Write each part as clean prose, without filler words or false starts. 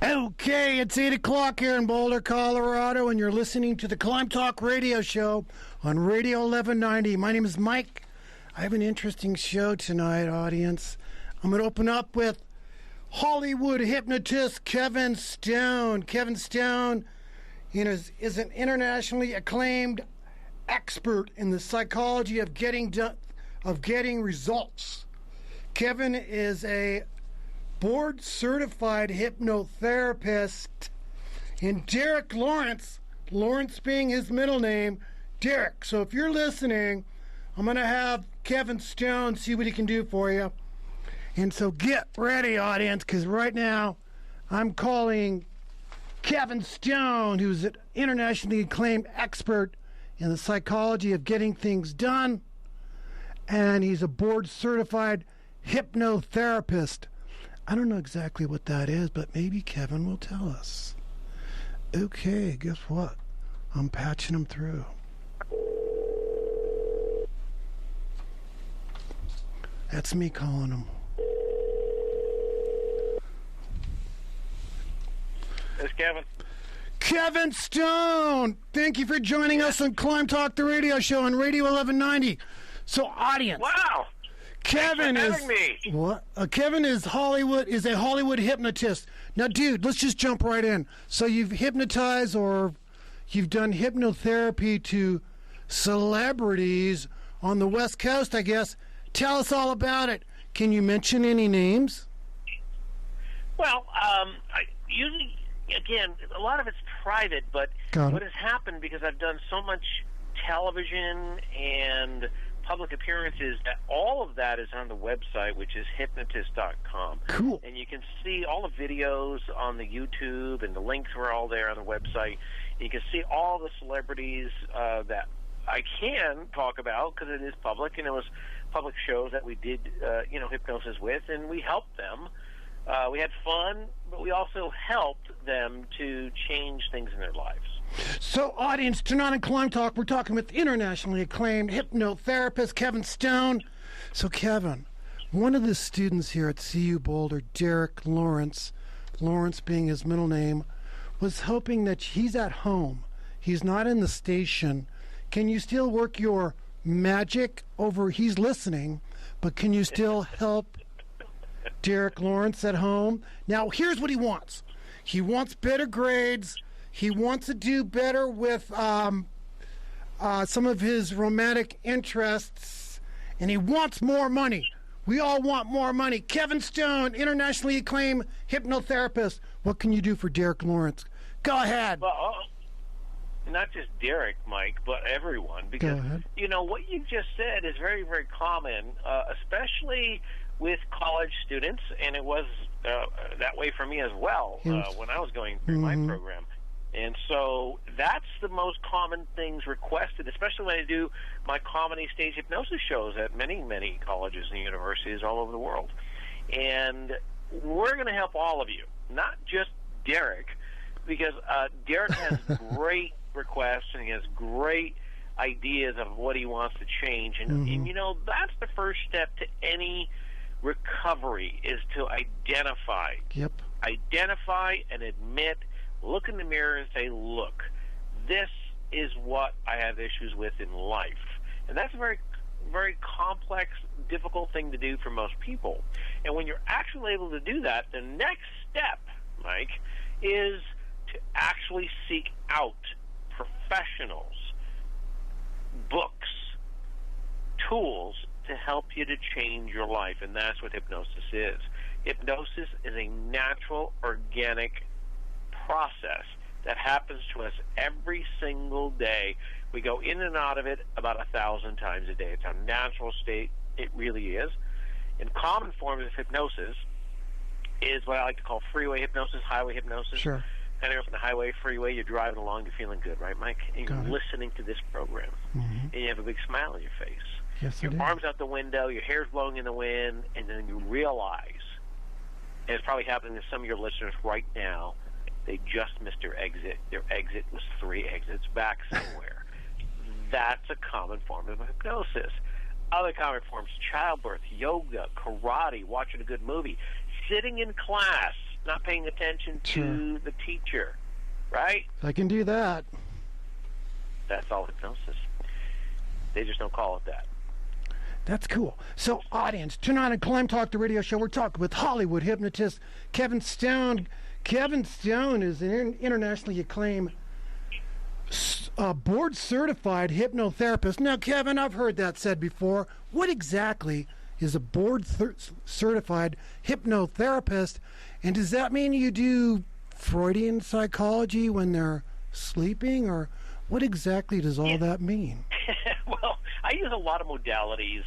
Okay, it's 8 o'clock here in Boulder, Colorado, and you're listening to the Climbtalk Radio Show on Radio 1190. My name is Mike. I have an interesting show tonight, audience. I'm going to open up with Hollywood hypnotist Kevin Stone. Kevin Stone is an internationally acclaimed expert in the psychology of getting results. Kevin is a board-certified hypnotherapist, and Derek Lawrence being his middle name, Derek. So if you're listening, I'm going to have Kevin Stone see what he can do for you. And so get ready, audience, because right now I'm calling Kevin Stone, who's an internationally acclaimed expert in the psychology of getting things done, and he's a board-certified hypnotherapist. I don't know exactly what that is, but maybe Kevin will tell us. Okay, guess what? I'm patching him through. That's me calling him. It's Kevin. Kevin Stone! Thank you for joining us on Climbtalk, the radio show on Radio 1190. So, audience. Wow! Kevin Kevin is a Hollywood hypnotist. Now, dude, let's just jump right in. So you've hypnotized or you've done hypnotherapy to celebrities on the West Coast, I guess. Tell us all about it. Can you mention any names? Well, usually, again, a lot of it's private, but what has happened, because I've done so much television and public appearances, that all of that is on the website, which is hypnotist.com. Cool. And you can see all the videos on the YouTube, and the links are all there on the website. You can see all the celebrities that I can talk about, because it is public, and it was public shows that we did hypnosis with, and we helped them. We had fun, but we also helped them to change things in their lives. So, audience, tonight on Climb Talk, we're talking with internationally acclaimed hypnotherapist Kevin Stone. So, Kevin, one of the students here at CU Boulder, Derek Lawrence being his middle name, was hoping that he's at home. He's not in the station. Can you still work your magic over? He's listening, but can you still help Derek Lawrence at home? Now, here's what he wants. He wants better grades. He wants to do better with some of his romantic interests, and he wants more money. We all want more money. Kevin Stone, internationally acclaimed hypnotherapist. What can you do for Derek Lawrence? Go ahead. Well, not just Derek, Mike, but everyone. Because, what you just said is very, very common, especially with college students, and it was that way for me as well when I was going through my program. And so that's the most common things requested, especially when I do my comedy stage hypnosis shows at many, many colleges and universities all over the world. And we're going to help all of you, not just Derek, because Derek has great requests and he has great ideas of what he wants to change. And, that's the first step to any recovery, is to identify. Yep. Identify and admit. Look in the mirror and say, look, this is what I have issues with in life. And that's a very, very complex, difficult thing to do for most people. And when you're actually able to do that, the next step, Mike, is to actually seek out professionals, books, tools to help you to change your life. And that's what hypnosis is. Hypnosis is a natural, organic process that happens to us every single day. We go in and out of it about 1,000 times a day. It's our natural state. It really is. In common forms of hypnosis is what I like to call freeway hypnosis, highway hypnosis. Sure. Kind of on the highway, freeway, you're driving along, you're feeling good, right, Mike? And you're listening to this program, and you have a big smile on your face. Yes, your arm's out the window, your hair's blowing in the wind, and then you realize, and it's probably happening to some of your listeners right now, they just missed their exit. Their exit was 3 exits back somewhere. That's a common form of hypnosis. Other common forms: childbirth, yoga, karate, watching a good movie, sitting in class, not paying attention to the teacher, right? I can do that. That's all hypnosis. They just don't call it that. That's cool. So, audience, tonight on Climbtalk, the radio show, we're talking with Hollywood hypnotist Kevin Stone. Kevin Stone is an internationally acclaimed board-certified hypnotherapist. Now, Kevin, I've heard that said before. What exactly is a board-certified hypnotherapist? And does that mean you do Freudian psychology when they're sleeping? Or what exactly does all that mean? Well, I use a lot of modalities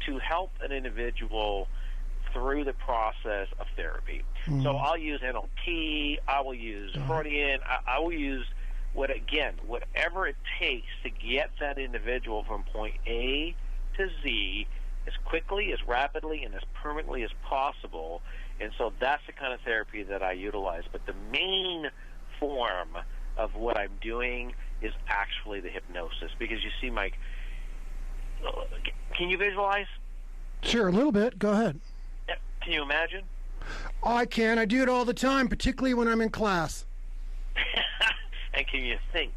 to help an individual through the process of therapy. So I'll use NLP, I will use Freudian, I will use whatever it takes to get that individual from point A to Z as quickly, as rapidly, and as permanently as possible. And so that's the kind of therapy that I utilize. But the main form of what I'm doing is actually the hypnosis. Because you see, Mike, can you visualize? Sure, a little bit. Go ahead. Can you imagine? I can. I do it all the time, particularly when I'm in class. And can you think?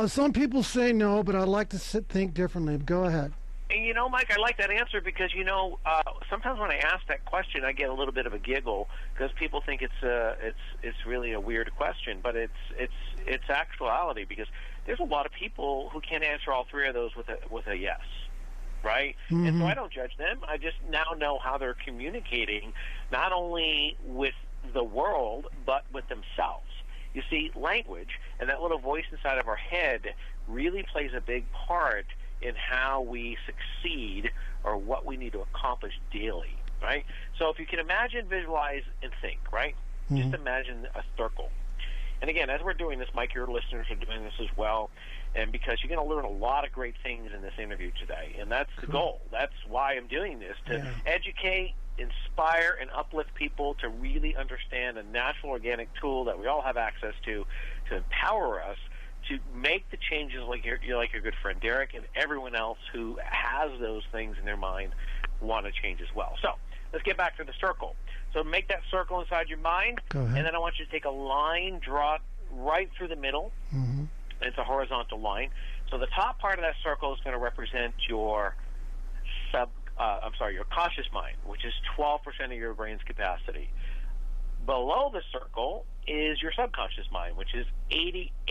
Some people say no, but I'd like to think differently. Go ahead. And you know, Mike, I like that answer because, sometimes when I ask that question, I get a little bit of a giggle because people think it's really a weird question, but it's actuality because there's a lot of people who can't answer all three of those with a yes, right? Mm-hmm. And so I don't judge them. I just now know how they're communicating not only with the world but with themselves. You see, language and that little voice inside of our head really plays a big part in how we succeed or what we need to accomplish daily, right? So if you can imagine, visualize, and think, right? Mm-hmm. Just imagine a circle. And again, as we're doing this, Mike, your listeners are doing this as well, and because you're going to learn a lot of great things in this interview today, and that's the goal. That's why I'm doing this, to educate, inspire, and uplift people to really understand a natural organic tool that we all have access to empower us to make the changes like your good friend Derek and everyone else who has those things in their mind want to change as well. So let's get back to the circle. So make that circle inside your mind, and then I want you to take a line, draw it right through the middle. Mm-hmm. It's a horizontal line. So the top part of that circle is going to represent your your conscious mind, which is 12% of your brain's capacity. Below the circle is your subconscious mind, which is 88%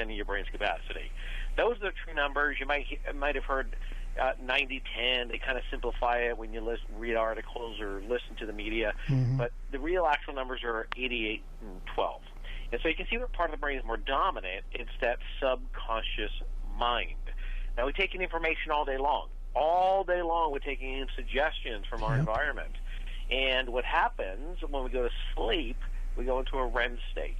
of your brain's capacity. Those are the true numbers. You might have heard 90-10. They kind of simplify it when you read articles or listen to the media. Mm-hmm. But the real actual numbers are 88 and 12. And so you can see what part of the brain is more dominant. It's that subconscious mind. Now, we take in information all day long. All day long, we're taking in suggestions from our environment. And what happens when we go to sleep, we go into a REM state.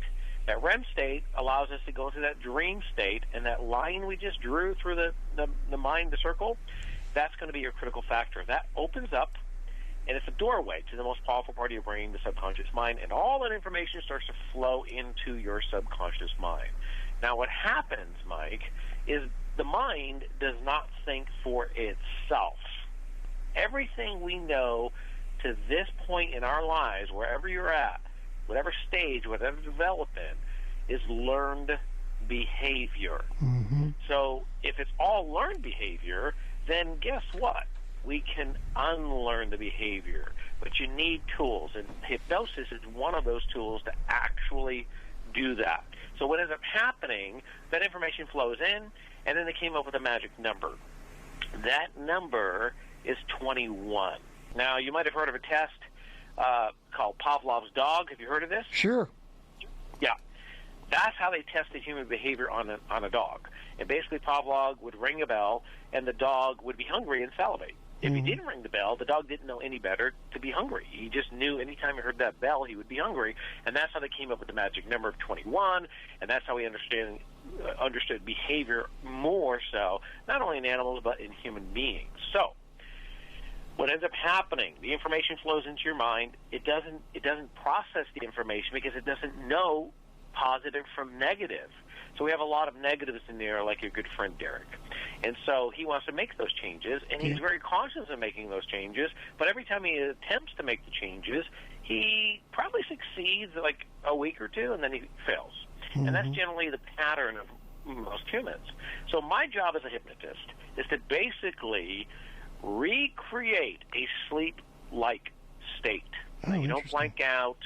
That REM state allows us to go into that dream state, and that line we just drew through the mind, the circle, that's going to be your critical factor. That opens up, and it's a doorway to the most powerful part of your brain, the subconscious mind, and all that information starts to flow into your subconscious mind. Now, what happens, Mike, is the mind does not think for itself. Everything we know to this point in our lives, wherever you're at, whatever stage, whatever development, is learned behavior. Mm-hmm. So if it's all learned behavior, then guess what? We can unlearn the behavior. But you need tools, and hypnosis is one of those tools to actually do that. So what ends up happening, that information flows in, and then they came up with a magic number. That number is 21. Now, you might have heard of a test called Pavlov's dog. Have you heard of this? Sure. Yeah. That's how they tested human behavior on a dog. And basically, Pavlov would ring a bell, and the dog would be hungry and salivate. If he didn't ring the bell, the dog didn't know any better to be hungry. He just knew anytime he heard that bell, he would be hungry. And that's how they came up with the magic number of 21, and that's how we understood behavior more so, not only in animals, but in human beings. So what ends up happening, the information flows into your mind. It doesn't process the information because it doesn't know positive from negative. So we have a lot of negatives in there, like your good friend Derek. And so he wants to make those changes, and he's very conscious of making those changes. But every time he attempts to make the changes, he probably succeeds like a week or two, and then he fails. And that's generally the pattern of most humans. So my job as a hypnotist is to basically recreate a sleep-like state. You don't blank out.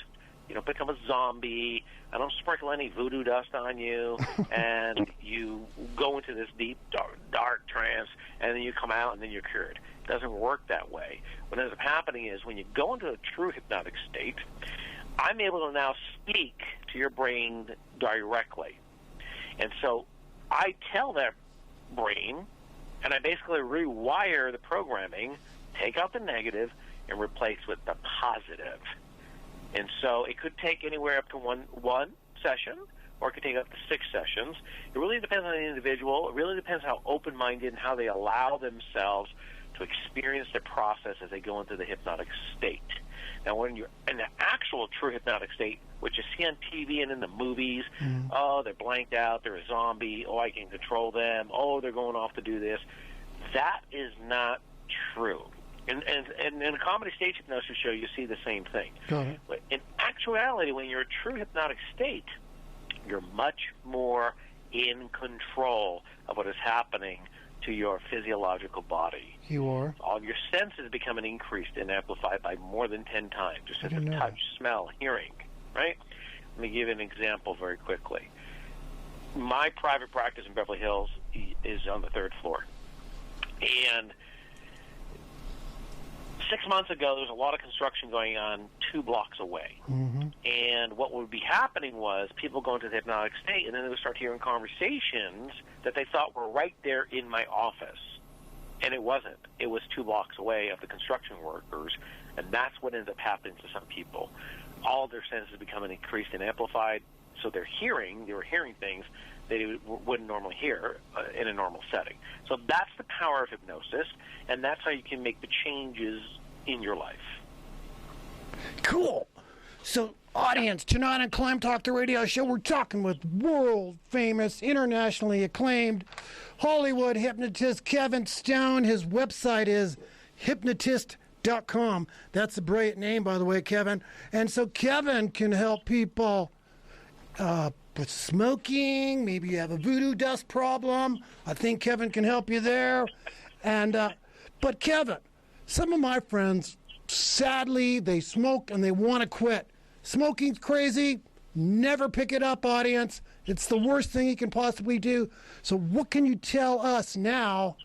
You don't become a zombie. I don't sprinkle any voodoo dust on you, and you go into this deep, dark trance, and then you come out, and then you're cured. It doesn't work that way. What ends up happening is when you go into a true hypnotic state, I'm able to now speak to your brain directly. And so I tell that brain, and I basically rewire the programming, take out the negative, and replace with the positive. And so it could take anywhere up to one session, or it could take up to 6 sessions. It really depends on the individual. It really depends how open-minded and how they allow themselves to experience the process as they go into the hypnotic state. Now, when you're in the actual true hypnotic state, which you see on TV and in the movies, oh, they're blanked out, they're a zombie, oh, I can control them, oh, they're going off to do this, that is not true. And in a comedy stage hypnosis show, you see the same thing. But in actuality, when you're in a true hypnotic state, you're much more in control of what is happening to your physiological body. You are? All your senses become increased and amplified by more than 10 times. Your sense of touch, smell, hearing, right? Let me give you an example very quickly. My private practice in Beverly Hills is on the 3rd floor. And 6 months ago, there was a lot of construction going on 2 blocks away. And what would be happening was people go into the hypnotic state, and then they would start hearing conversations that they thought were right there in my office. And it wasn't. It was 2 blocks away of the construction workers, and that's what ends up happening to some people. All of their senses become increased and amplified, so they were hearing things they wouldn't normally hear in a normal setting. So that's the power of hypnosis, and that's how you can make the changes in your life. Cool. So, audience, tonight on Climbtalk, the radio show, we're talking with world-famous, internationally acclaimed Hollywood hypnotist Kevin Stone. His website is hypnotist.com. That's a brilliant name, by the way, Kevin. And so Kevin can help people with smoking. Maybe you have a voodoo dust problem. I think Kevin can help you there. And but Kevin, some of my friends, sadly, they smoke and they want to quit. Smoking's crazy. Never pick it up, audience. It's the worst thing you can possibly do. So what can you tell us now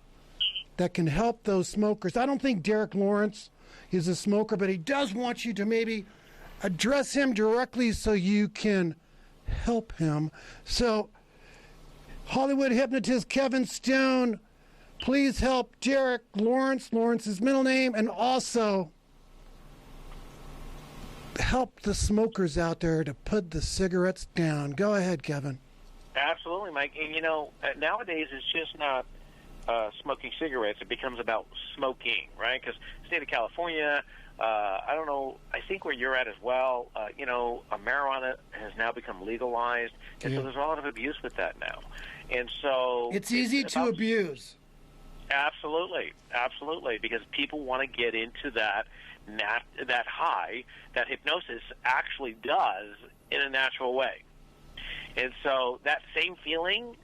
that can help those smokers? I don't think Derek Lawrence is a smoker, but he does want you to maybe address him directly so you can help him. So, Hollywood hypnotist Kevin Stone, please help Derek Lawrence, Lawrence's middle name, and also help the smokers out there to put the cigarettes down. Go ahead, Kevin. Absolutely, Mike. And, nowadays it's just not smoking cigarettes. It becomes about smoking, right? Because the state of California, I don't know, I think where you're at as well, marijuana has now become legalized, and so there's a lot of abuse with that now. And so it's easy to abuse. Absolutely, because people want to get into that high that hypnosis actually does in a natural way. And so that same feeling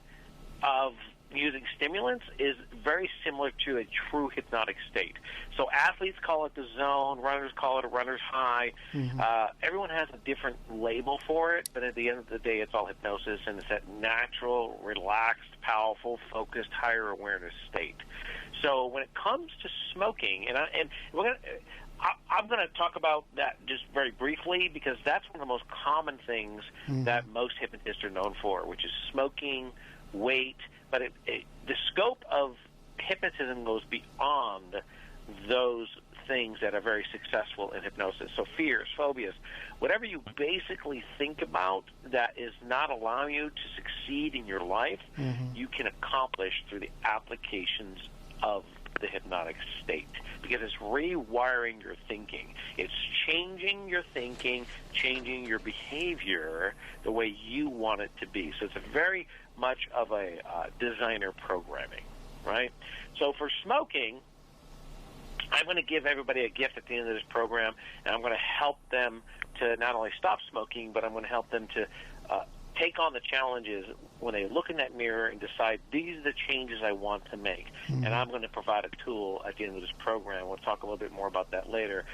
of using stimulants is very similar to a true hypnotic state. So athletes call it the zone, runners call it a runner's high. Everyone has a different label for it, but at the end of the day, it's all hypnosis, and it's that natural, relaxed, powerful, focused, higher awareness state. So when it comes to smoking, I'm going to talk about that just very briefly, because that's one of the most common things that most hypnotists are known for, which is smoking, weight. But the scope of hypnotism goes beyond those things that are very successful in hypnosis. So fears, phobias, whatever you basically think about that is not allowing you to succeed in your life, you can accomplish through the applications of the hypnotic state, because it's rewiring your thinking. It's changing your thinking, changing your behavior the way you want it to be. So it's a very much of a designer programming, right? So for smoking, I'm going to give everybody a gift at the end of this program, and I'm going to help them to not only stop smoking, but I'm going to help them to take on the challenges when they look in that mirror and decide these are the changes I want to make. And I'm going to provide a tool at the end of this program. We'll talk a little bit more about that later,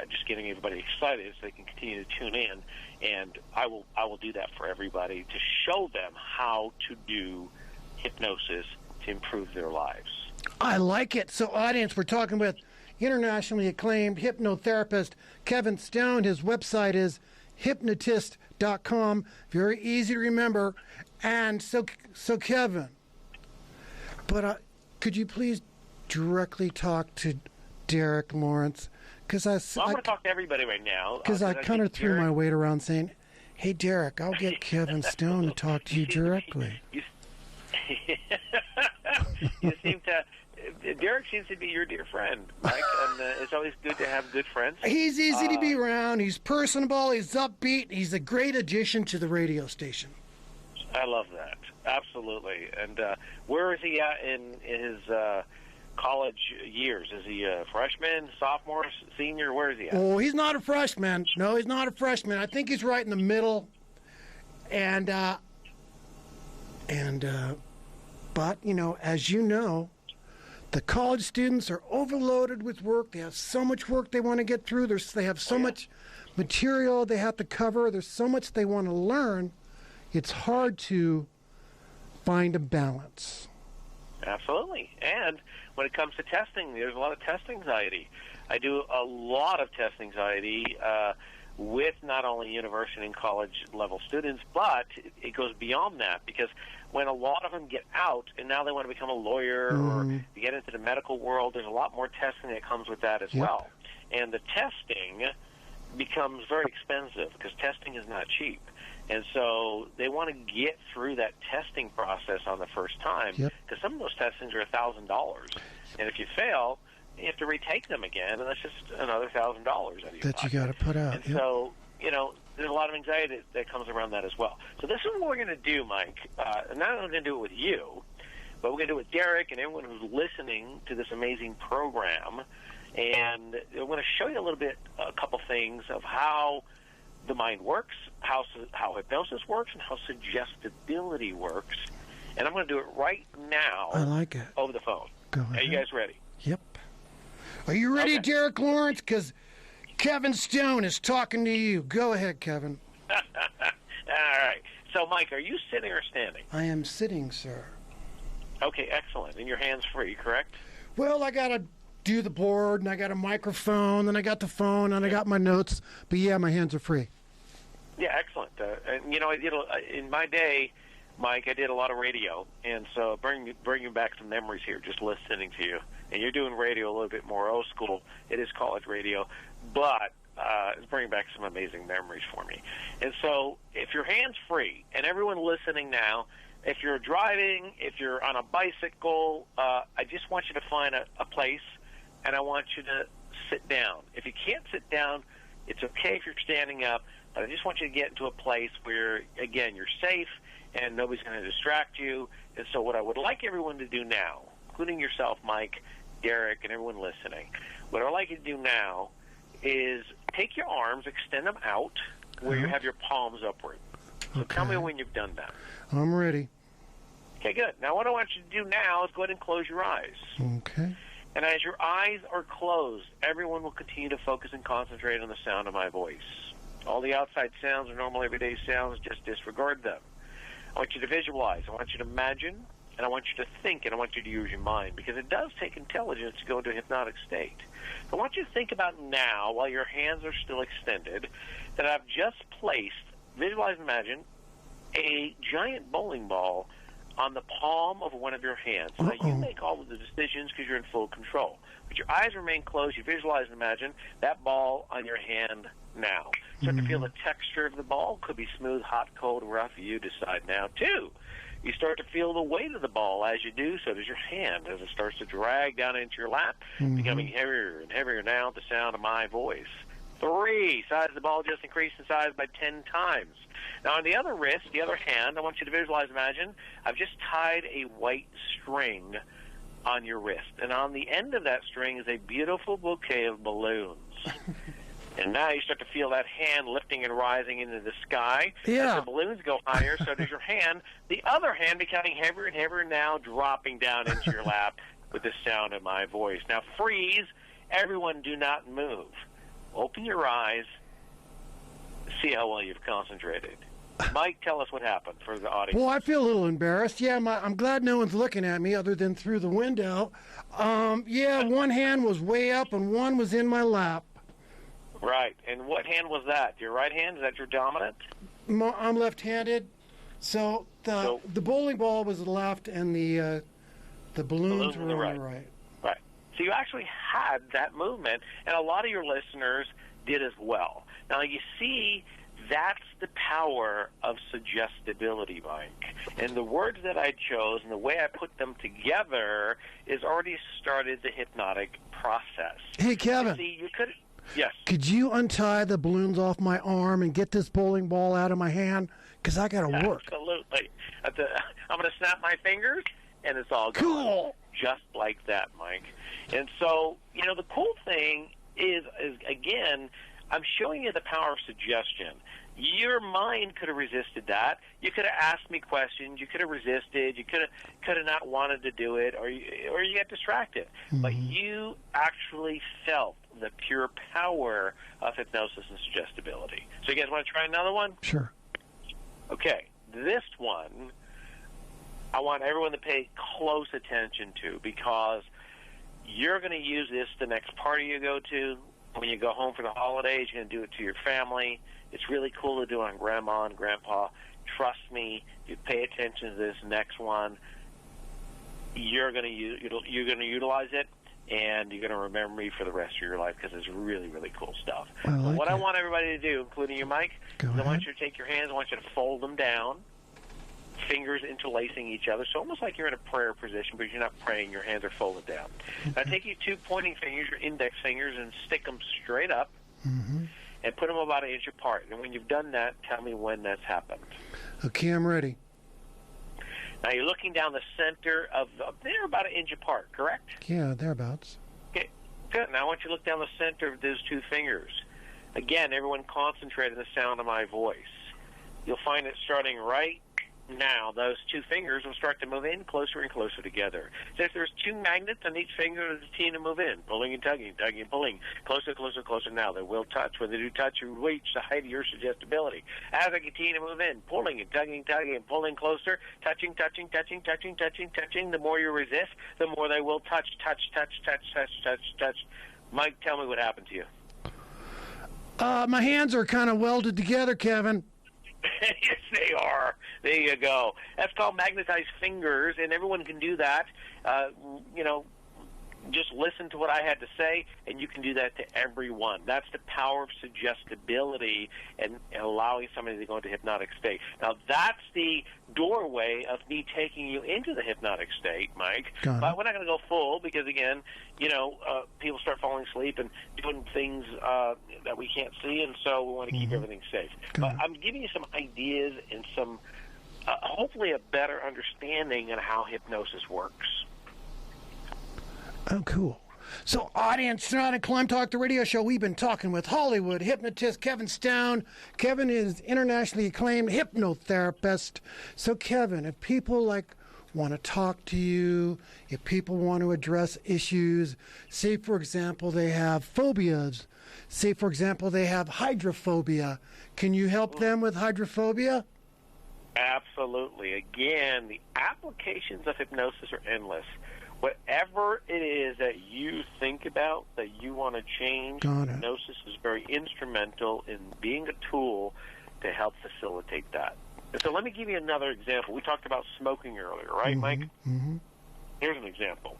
just getting everybody excited so they can continue to tune in. And I will do that for everybody to show them how to do hypnosis to improve their lives. I like it. So, audience, we're talking with internationally acclaimed hypnotherapist Kevin Stone. His website is hypnotist.com. Very easy to remember. And so Kevin, but could you please directly talk to Derek Lawrence? Because I'm going to talk to everybody right now. Because I kind of threw my weight around saying, hey, Derek, I'll get Kevin Stone to talk to you directly. Derek seems to be your dear friend, Mike, and it's always good to have good friends. He's easy to be around. He's personable. He's upbeat. He's a great addition to the radio station. I love that. Absolutely. And where is he at in his college years? Is he a freshman, sophomore, senior? Where is he at? Oh, he's not a freshman. No, he's not a freshman. I think he's right in the middle. But, you know, as you know, the college students are overloaded with work. They have so much work they want to get through. They have so much material they have to cover. There's so much they want to learn. It's hard to find a balance. Absolutely. And when it comes to testing, there's a lot of test anxiety. I do a lot of test anxiety with not only university and college level students, but it goes beyond that, because when a lot of them get out and now they want to become a lawyer or get into the medical world, there's a lot more testing that comes with that as well. And the testing becomes very expensive because testing is not cheap. And so they want to get through that testing process on the first time, because some of those testings are $1,000. And if you fail, you have to retake them again, and that's just another $1,000 that you got to put out. And so, you know, there's a lot of anxiety that comes around that as well. So this is what we're going to do, Mike. And not only going to do it with you, but we're going to do it with Derek and everyone who's listening to this amazing program. And we're going to show you a couple things of how the mind works, how hypnosis works, and how suggestibility works. And I'm going to do it right now. I like it. Over the phone. Go ahead. Are you guys ready? Yep. Are you ready, Derek Lawrence? Because Kevin Stone is talking to you. Go ahead, Kevin. All right. So, Mike, are you sitting or standing? I am sitting, sir. Okay, excellent. And your hands free, correct? Well, I got to do the board, and I got a microphone, and I got the phone, and I got my notes. But, yeah, my hands are free. Yeah, excellent. And, you know, in my day, Mike, I did a lot of radio, and so bringing back some memories here, just listening to you. And you're doing radio a little bit more old school. It is college radio, but it's bringing back some amazing memories for me. And so if your hand's free, and everyone listening now, if you're driving, if you're on a bicycle, I just want you to find a place, and I want you to sit down. If you can't sit down, it's okay if you're standing up, but I just want you to get into a place where, again, you're safe and nobody's going to distract you. And so what I would like everyone to do now, including yourself, Mike, Derek, and everyone listening, what I'd like you to do now is take your arms, extend them out where you have your palms upward. So tell me when you've done that. I'm ready. Okay, good. Now what I want you to do now is go ahead and close your eyes. Okay. And as your eyes are closed, everyone will continue to focus and concentrate on the sound of my voice. All the outside sounds are normal everyday sounds. Just disregard them. I want you to visualize. I want you to imagine. And I want you to think. And I want you to use your mind. Because it does take intelligence to go into a hypnotic state. So I want you to think about now, while your hands are still extended, that I've just placed, visualize, imagine, a giant bowling ball on the palm of one of your hands. Now, you make all of the decisions because you're in full control. But your eyes remain closed. You visualize and imagine that ball on your hand now. Start to feel the texture of the ball. Could be smooth, hot, cold, rough. You decide now. 2, you start to feel the weight of the ball. As you do, so does your hand as it starts to drag down into your lap, becoming heavier and heavier now at the sound of my voice. 3, size of the ball just increased in size by 10 times. Now, on the other wrist, the other hand, I want you to visualize, imagine, I've just tied a white string on your wrist. And on the end of that string is a beautiful bouquet of balloons. And now you start to feel that hand lifting and rising into the sky. Yeah. As the balloons go higher, so does your hand. The other hand becoming heavier and heavier, now dropping down into your lap with the sound of my voice. Now freeze. Everyone do not move. Open your eyes. See how well you've concentrated. Mike, tell us what happened for the audience. Well, I feel a little embarrassed. Yeah, I'm glad no one's looking at me other than through the window. Yeah, one hand was way up and one was in my lap. Right. And what hand was that? Your right hand? Is that your dominant? I'm left-handed. So the bowling ball was the left and the balloons were on the right. Right. So you actually had that movement, and a lot of your listeners did as well. Now, you see, that's the power of suggestibility, Mike. And the words that I chose and the way I put them together is already started the hypnotic process. Hey, Kevin. You see, you could... Yes. Could you untie the balloons off my arm and get this bowling ball out of my hand? Because I got to work. Absolutely. I'm going to snap my fingers, and it's all gone. Cool. Just like that, Mike. And so, the cool thing is again, I'm showing you the power of suggestion. Your mind could have resisted that. You could have asked me questions. You could have resisted. You could have not wanted to do it, or you get distracted. Mm-hmm. But you actually felt the pure power of hypnosis and suggestibility. So you guys want to try another one? Sure. Okay. This one, I want everyone to pay close attention to, because you're going to use this the next party you go to. When you go home for the holidays, you're going to do it to your family. It's really cool to do it on Grandma and Grandpa. Trust me, you pay attention to this next one, you're going to utilize it, and you're going to remember me for the rest of your life, because it's really, really cool stuff. What I want everybody to do, including you, Mike, is I want you to take your hands, I want you to fold them down, fingers interlacing each other, so almost like you're in a prayer position, but you're not praying. Your hands are folded down. Now take your two pointing fingers, your index fingers, and stick them straight up, and put them about an inch apart. And when you've done that, tell me when that's happened. Okay, I'm ready. Now you're looking down the center of they're about an inch apart, correct? Yeah, thereabouts. Okay, good. Now I want you to look down the center of those two fingers. Again, everyone concentrate on the sound of my voice. You'll find it starting right now. Those two fingers will start to move in closer and closer together. So if there's two magnets on each finger, there's a team to move in, pulling and tugging, tugging and pulling, closer, closer, closer. Now they will touch. When they do touch, you reach the height of your suggestibility. As I continue to move in, pulling and tugging, tugging and pulling closer, touching, touching, touching, touching, touching, touching. The more you resist, the more they will touch, touch, touch, touch, touch, touch, touch. Mike, tell me what happened to you. My hands are kind of welded together, Kevin. Yes, they are. There you go. That's called magnetized fingers, and everyone can do that. Just listen to what I had to say, and you can do that to everyone. That's the power of suggestibility and allowing somebody to go into hypnotic state. Now, that's the doorway of me taking you into the hypnotic state, Mike. But we're not going to go full because, again, people start falling asleep and doing things that we can't see, and so we want to keep everything safe. But I'm giving you some ideas and some, hopefully, a better understanding on how hypnosis works. Oh, cool. So, audience, tonight on Climbtalk, the radio show, we've been talking with Hollywood hypnotist Kevin Stone. Kevin is internationally acclaimed hypnotherapist. So, Kevin, if people want to talk to you, if people want to address issues, say, for example, they have phobias, say, for example, they have hydrophobia, can you help them with hydrophobia? Absolutely. Again, the applications of hypnosis are endless. Whatever it is that you think about, that you want to change, hypnosis is very instrumental in being a tool to help facilitate that. And so let me give you another example. We talked about smoking earlier, right, Mike? Mm-hmm. Here's an example.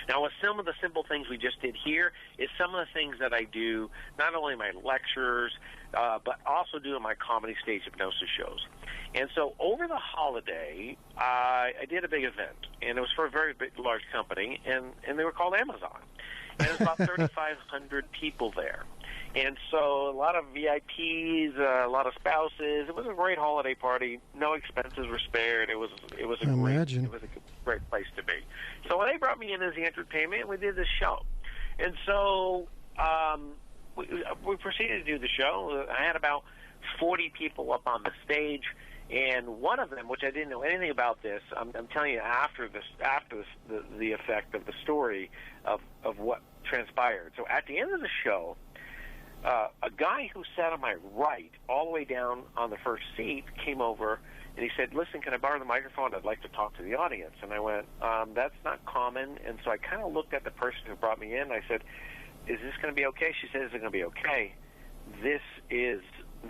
Now, with some of the simple things we just did here is some of the things that I do, not only in my lectures, but also do in my comedy stage hypnosis shows. And so over the holiday, I did a big event, and it was for a very big, large company, and they were called Amazon. And there was about 3,500 people there. And so a lot of VIPs, a lot of spouses. It was a great holiday party. No expenses were spared. It was a great place to be. So when they brought me in as the entertainment, we did this show. And so we proceeded to do the show. I had about 40 people up on the stage, and one of them, which I didn't know anything about this, I'm telling you after the effect of the story of what transpired. So at the end of the show, a guy who sat on my right, all the way down on the first seat, came over and he said, "Listen, can I borrow the microphone? I'd like to talk to the audience." And I went, "That's not common." And so I kind of looked at the person who brought me in. I said, "Is this going to be okay?" She said, "Is it going to be okay? This is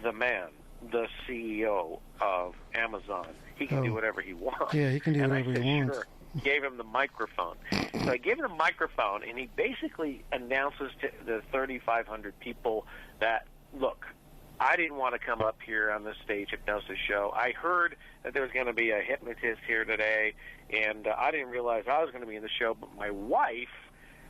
the man, the CEO of Amazon. He can do whatever he wants." Yeah, he can do whatever he wants. Sure. Gave him the microphone. So I gave him the microphone, and he basically announces to the 3,500 people that, look, I didn't want to come up here on this stage hypnosis show. I heard that there was going to be a hypnotist here today, and I didn't realize I was going to be in the show, but my wife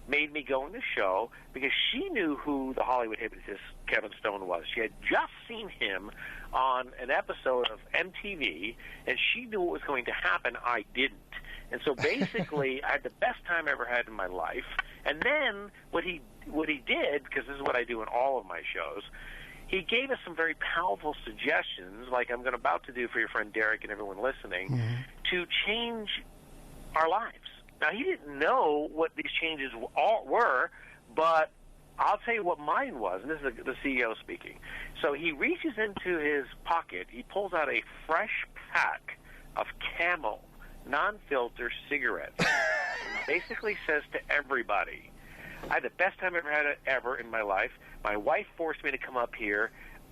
made me go in the show because she knew who the Hollywood hypnotist Kevin Stone was. She had just seen him on an episode of MTV, and she knew what was going to happen. I didn't. And so basically, I had the best time I ever had in my life. And then what he did, because this is what I do in all of my shows, he gave us some very powerful suggestions, like I'm about to do for your friend Derek and everyone listening, to change our lives. Now, he didn't know what these changes were, but I'll tell you what mine was, and this is the CEO speaking. So he reaches into his pocket, he pulls out a fresh pack of Camel non-filter cigarettes, and basically says to everybody, I had the best time I've had ever in my life. My wife forced me to come up here.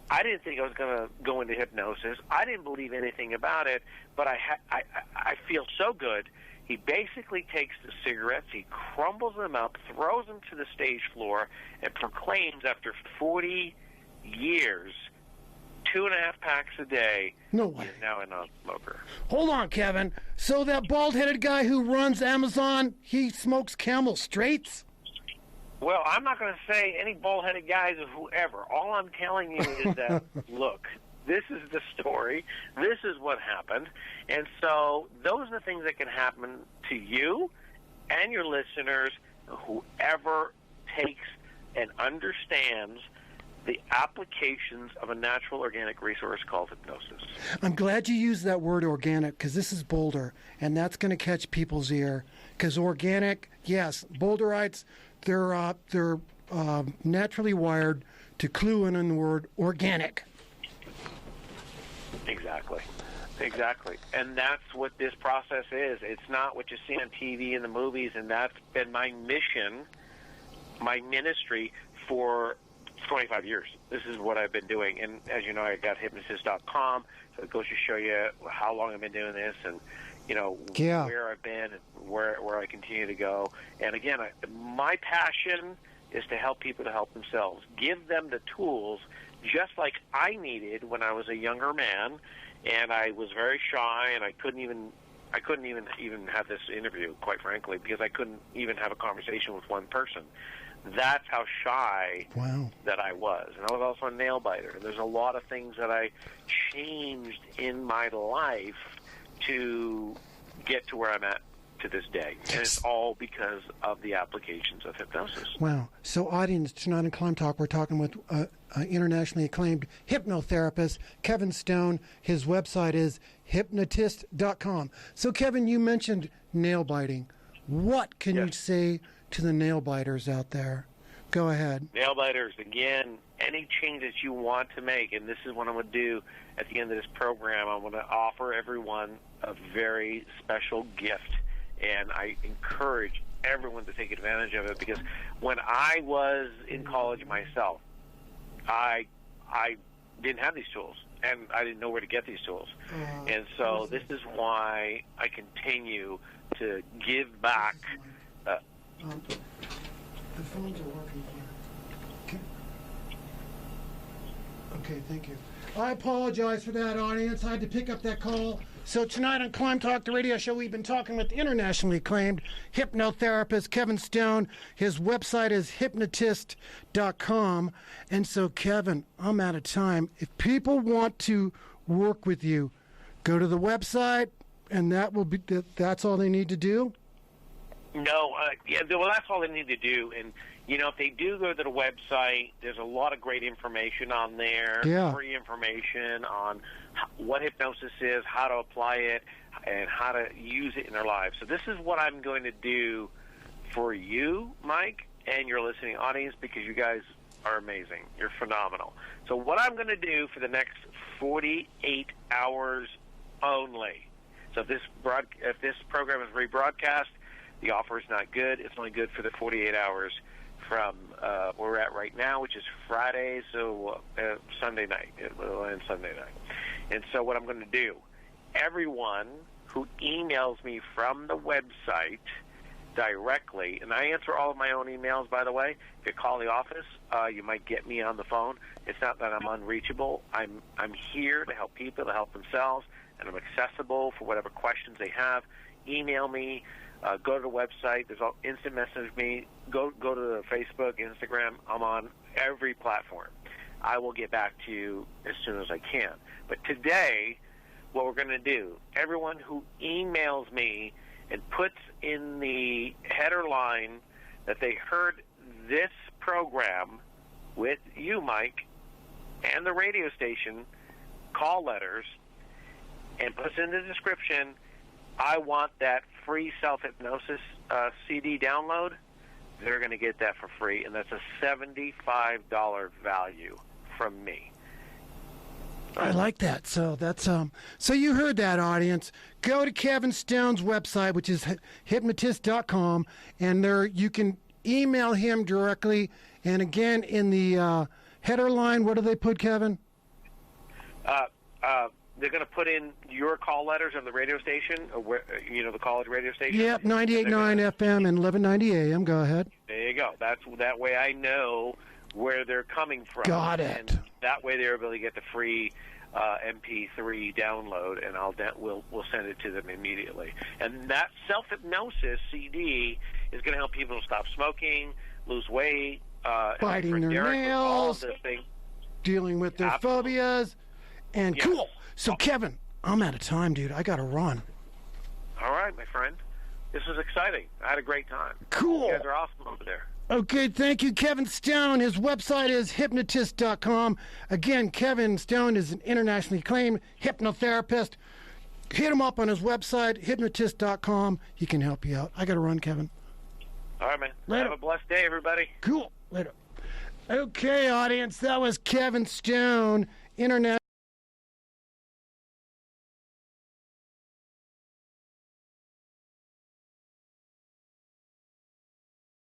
I didn't think I was going to go into hypnosis. I didn't believe anything about it, but I feel so good. He basically takes the cigarettes, he crumbles them up, throws them to the stage floor, and proclaims after 40 years, 2.5 packs a day, no way. He's now a non-smoker. Hold on, Kevin. So that bald-headed guy who runs Amazon, he smokes Camel Straights? Well, I'm not going to say any bald-headed guys or whoever. All I'm telling you is that, look, this is the story. This is what happened. And so those are the things that can happen to you and your listeners, whoever takes and understands the applications of a natural organic resource called hypnosis. I'm glad you used that word organic, because this is Boulder, and that's going to catch people's ear. Because organic, yes, Boulderites, they're naturally wired to clue in on the word organic. Exactly. And that's what this process is. It's not what you see on TV and the movies, and that's been my mission, my ministry for 25 years. This is what I've been doing. And as you know, I got hypnotist.com, so it goes to show you how long I've been doing this and, where I've been and where I continue to go. And again, my passion is to help people to help themselves. Give them the tools, just like I needed when I was a younger man, and I was very shy, and I couldn't even have this interview, quite frankly, because I couldn't even have a conversation with one person. That's how shy that I was. And I was also a nail biter. There's a lot of things that I changed in my life to get to where I'm at to this day. And it's all because of the applications of hypnosis. Wow. So, audience, tonight in Climb Talk, we're talking with internationally acclaimed hypnotherapist Kevin Stone. His website is hypnotist.com. So, Kevin, you mentioned nail biting. What can you say to the nail biters out there? Go ahead. Nail biters, again, any changes you want to make, and this is what I'm going to do at the end of this program. I'm going to offer everyone a very special gift, and I encourage everyone to take advantage of it, because when I was in college myself, I didn't have these tools, and I didn't know where to get these tools. And so this is why I continue to give back. The phones are working here. Okay, thank you. I apologize for that, audience. I had to pick up that call. So tonight on Climbtalk, the radio show, we've been talking with internationally acclaimed hypnotherapist Kevin Stone. His website is hypnotist.com. And so, Kevin, I'm out of time. If people want to work with you, go to the website, and that's all they need to do? No, well, that's all they need to do. And, if they do go to the website, there's a lot of great information on there, free information on what hypnosis is, how to apply it, and how to use it in their lives. So this is what I'm going to do for you, Mike, and your listening audience, because you guys are amazing. You're phenomenal. So what I'm going to do for the next 48 hours only. So if this program is rebroadcast, the offer is not good. It's only good for the 48 hours from where we're at right now, which is Friday, so Sunday night. It will end Sunday night. And so what I'm going to do, everyone who emails me from the website directly, and I answer all of my own emails, by the way. If you call the office, you might get me on the phone. It's not that I'm unreachable. I'm here to help people, to help themselves, and I'm accessible for whatever questions they have. Email me. Go to the website. There's all instant message me. Go to the Facebook, Instagram. I'm on every platform. I will get back to you as soon as I can. But today, what we're going to do, everyone who emails me and puts in the header line that they heard this program with you, Mike, and the radio station, call letters, and puts in the description, I want that free self-hypnosis CD download, they're going to get that for free, and that's a $75 value from me. I like that. So that's so you heard that, audience. Go to Kevin Stone's website, which is hypnotist.com, and there you can email him directly. And again, in the header line, what do they put, Kevin? They're going to put in your call letters of the radio station, the college radio station. Yep, 98.9 FM and 1190 AM. Go ahead. There you go. That way I know where they're coming from. Got it. And that way they're able to get the free MP3 download, and we'll send it to them immediately. And that self-hypnosis CD is going to help people stop smoking, lose weight, biting their nails, dealing with their phobias, and yes. Cool. So, Kevin, I'm out of time, dude. I got to run. All right, my friend. This is exciting. I had a great time. Cool. You guys are awesome over there. Okay, thank you, Kevin Stone. His website is hypnotist.com. Again, Kevin Stone is an internationally acclaimed hypnotherapist. Hit him up on his website, hypnotist.com. He can help you out. I got to run, Kevin. All right, man. Later. Have a blessed day, everybody. Cool. Later. Okay, audience, that was Kevin Stone, international.